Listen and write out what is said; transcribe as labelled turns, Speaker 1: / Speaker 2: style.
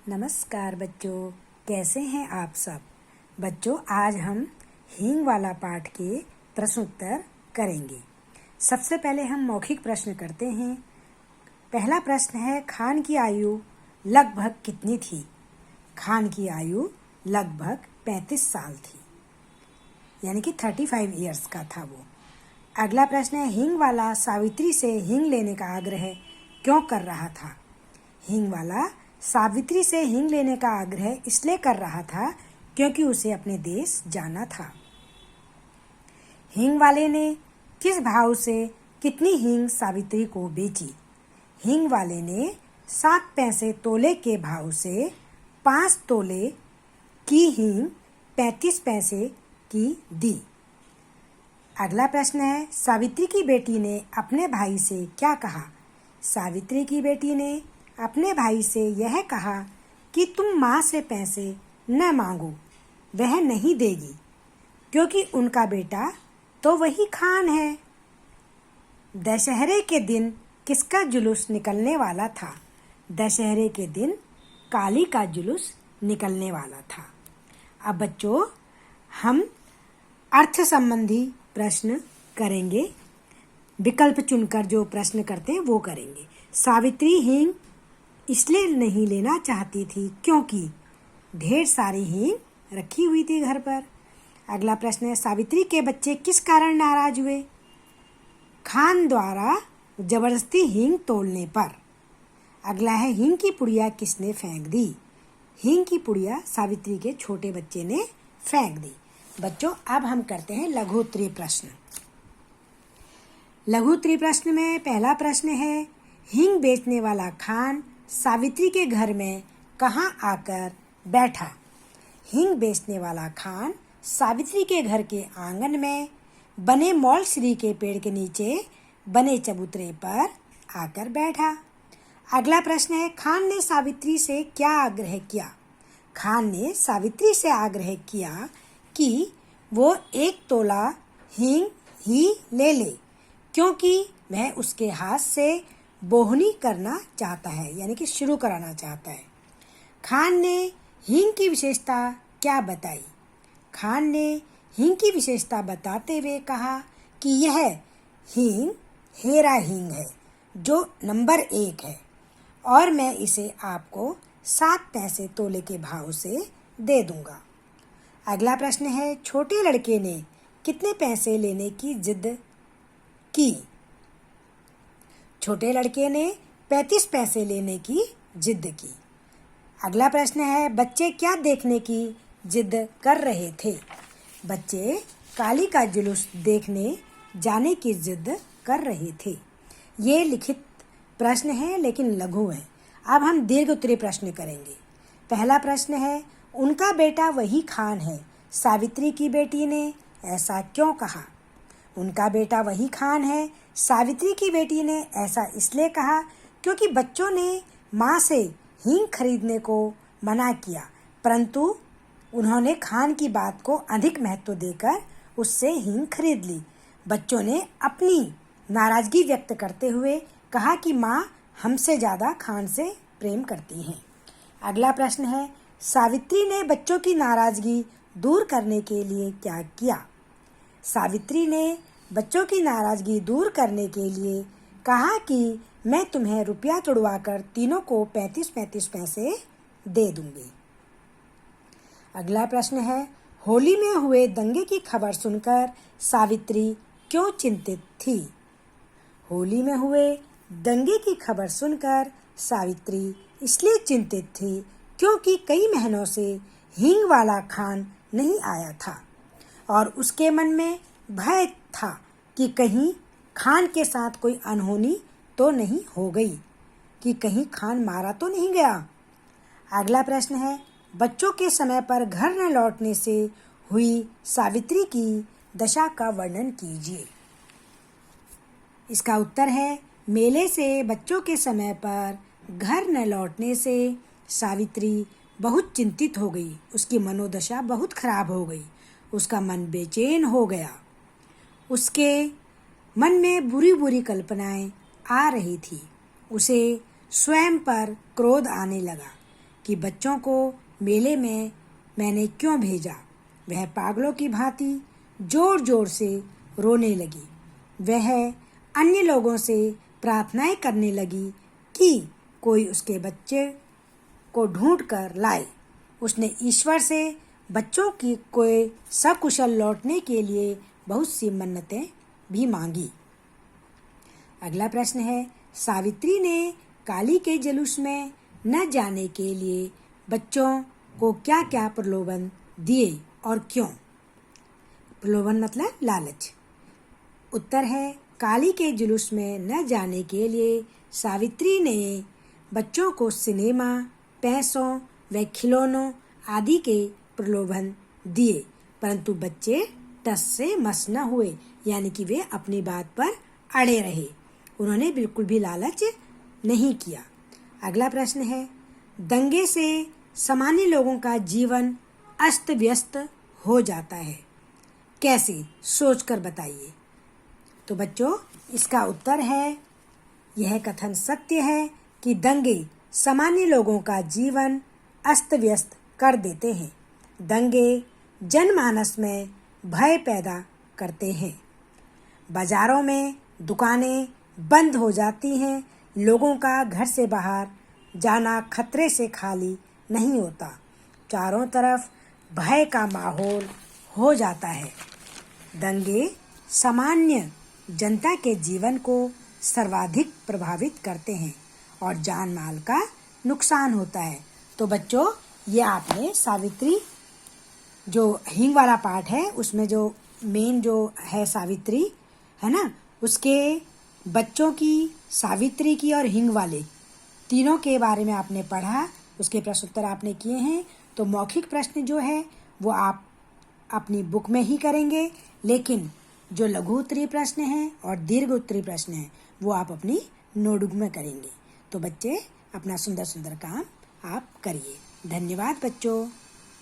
Speaker 1: नमस्कार बच्चों, कैसे हैं आप सब। बच्चों, आज हम हींग वाला पाठ के प्रश्न उत्तर करेंगे। सबसे पहले हम मौखिक प्रश्न करते हैं। पहला प्रश्न है, खान की आयु लगभग कितनी थी। खान की आयु लगभग 35 साल थी, यानी कि 35 ईयर्स का था वो। अगला प्रश्न है, हींग वाला सावित्री से हींग लेने का आग्रह क्यों कर रहा था। हींग वाला सावित्री से हींग लेने का आग्रह इसलिए कर रहा था क्योंकि उसे अपने देश जाना था। हींग वाले ने किस भाव से कितनी हींग सावित्री को बेची। हींग वाले ने 7 पैसे तोले के भाव से 5 तोले की हींग 35 पैसे की दी। अगला प्रश्न है, सावित्री की बेटी ने अपने भाई से क्या कहा। सावित्री की बेटी ने अपने भाई से यह कहा कि तुम माँ से पैसे न मांगो, वह नहीं देगी, क्योंकि उनका बेटा तो वही खान है। दशहरे के दिन किसका जुलूस निकलने वाला था। दशहरे के दिन काली का जुलूस निकलने वाला था। अब बच्चों, हम अर्थ संबंधी प्रश्न करेंगे। विकल्प चुनकर जो प्रश्न करते हैं वो करेंगे। सावित्री हींग इसलिए नहीं लेना चाहती थी क्योंकि ढेर सारी हींग रखी हुई थी घर पर। अगला प्रश्न है, सावित्री के बच्चे किस कारण नाराज हुए। खान द्वारा जबरदस्ती हींग तोड़ने पर। अगला है, हींग की पुड़िया किसने फेंक दी। हींग की पुड़िया सावित्री के छोटे बच्चे ने फेंक दी। बच्चों, अब हम करते हैं लघु उत्तरीय प्रश्न। लघु उत्तरीय प्रश्न में पहला प्रश्न है, हींग बेचने वाला खान सावित्री के घर में कहाँ आकर बैठा। हींग बेचने वाला खान सावित्री के घर के आंगन में बने मौलश्री के पेड़ के नीचे बने चबूतरे पर आकर बैठा। अगला प्रश्न है, खान ने सावित्री से क्या आग्रह किया। खान ने सावित्री से आग्रह किया कि वो 1 तोला हींग ही ले ले, क्योंकि वह उसके हाथ से बोहनी करना चाहता है, यानी कि शुरू कराना चाहता है। खान ने हींग की विशेषता क्या बताई। खान ने हींग की विशेषता बताते हुए कहा कि यह हींग हेरा हींग है जो नंबर 1 है और मैं इसे आपको 7 पैसे तोले के भाव से दे दूंगा। अगला प्रश्न है, छोटे लड़के ने कितने पैसे लेने की जिद की। छोटे लड़के ने 35 पैसे लेने की जिद की। अगला प्रश्न है, बच्चे क्या देखने की जिद कर रहे थे। बच्चे काली का जुलूस देखने जाने की जिद कर रहे थे। ये लिखित प्रश्न है लेकिन लघु है। अब हम दीर्घ उत्तरीय प्रश्न करेंगे। पहला प्रश्न है, उनका बेटा वही खान है, सावित्री की बेटी ने ऐसा क्यों कहा। उनका बेटा वही खान है, सावित्री की बेटी ने ऐसा इसलिए कहा क्योंकि बच्चों ने माँ से हींग खरीदने को मना किया, परंतु उन्होंने खान की बात को अधिक महत्व देकर उससे हींग खरीद ली। बच्चों ने अपनी नाराजगी व्यक्त करते हुए कहा कि माँ हमसे ज़्यादा खान से प्रेम करती हैं। अगला प्रश्न है, सावित्री ने बच्चों की नाराजगी दूर करने के लिए क्या किया। सावित्री ने बच्चों की नाराजगी दूर करने के लिए कहा कि मैं तुम्हें रुपया तुड़वाकर तीनों को 35-35 पैसे दे दूंगी। अगला प्रश्न है, होली में हुए दंगे की खबर सुनकर सावित्री क्यों चिंतित थी। होली में हुए दंगे की खबर सुनकर सावित्री इसलिए चिंतित थी क्योंकि कई महीनों से हींग वाला खान नहीं आया था और उसके मन में भय था कि कहीं खान के साथ कोई अनहोनी तो नहीं हो गई, कि कहीं खान मारा तो नहीं गया। अगला प्रश्न है, बच्चों के समय पर घर न लौटने से हुई सावित्री की दशा का वर्णन कीजिए। इसका उत्तर है, मेले से बच्चों के समय पर घर न लौटने से सावित्री बहुत चिंतित हो गई। उसकी मनोदशा बहुत खराब हो गई। उसका मन बेचैन हो गया। उसके मन में बुरी बुरी कल्पनाएं आ रही थी। उसे स्वयं पर क्रोध आने लगा कि बच्चों को मेले में मैंने क्यों भेजा। वह पागलों की भांति जोर जोर से रोने लगी। वह अन्य लोगों से प्रार्थनाएं करने लगी कि कोई उसके बच्चे को ढूंढ कर लाए। उसने ईश्वर से बच्चों की कोई सकुशल लौटने के लिए बहुत सी मन्नतें भी मांगी। अगला प्रश्न है, सावित्री ने काली के जुलूस में न जाने के लिए बच्चों को क्या क्या प्रलोभन दिए और क्यों। प्रलोभन मतलब लालच। उत्तर है, काली के जुलूस में न जाने के लिए सावित्री ने बच्चों को सिनेमा, पैसों व खिलौनों आदि के प्रलोभन दिए, परंतु बच्चे टस से मस न हुए, यानी कि वे अपनी बात पर अड़े रहे। उन्होंने बिल्कुल भी लालच नहीं किया। अगला प्रश्न है, दंगे से सामान्य लोगों का जीवन अस्त व्यस्त हो जाता है, कैसे, सोचकर बताइए। तो बच्चों, इसका उत्तर है, यह कथन सत्य है कि दंगे सामान्य लोगों का जीवन अस्त व्यस्त कर देते हैं। दंगे जनमानस में भय पैदा करते हैं। बाजारों में दुकानें बंद हो जाती हैं। लोगों का घर से बाहर जाना खतरे से खाली नहीं होता। चारों तरफ भय का माहौल हो जाता है। दंगे सामान्य जनता के जीवन को सर्वाधिक प्रभावित करते हैं और जान माल का नुकसान होता है। तो बच्चों, ये आपने सावित्री जो हिंग वाला पार्ट है उसमें जो मेन जो है सावित्री है ना, उसके बच्चों की, सावित्री की और हिंग वाले तीनों के बारे में आपने पढ़ा, उसके प्रश्न उत्तर आपने किए हैं। तो मौखिक प्रश्न जो है वो आप अपनी बुक में ही करेंगे, लेकिन जो लघु उत्तरीय प्रश्न हैं और दीर्घ उत्तरीय प्रश्न हैं वो आप अपनी नोटबुक में करेंगे। तो बच्चे, अपना सुंदर सुंदर काम आप करिए। धन्यवाद बच्चों।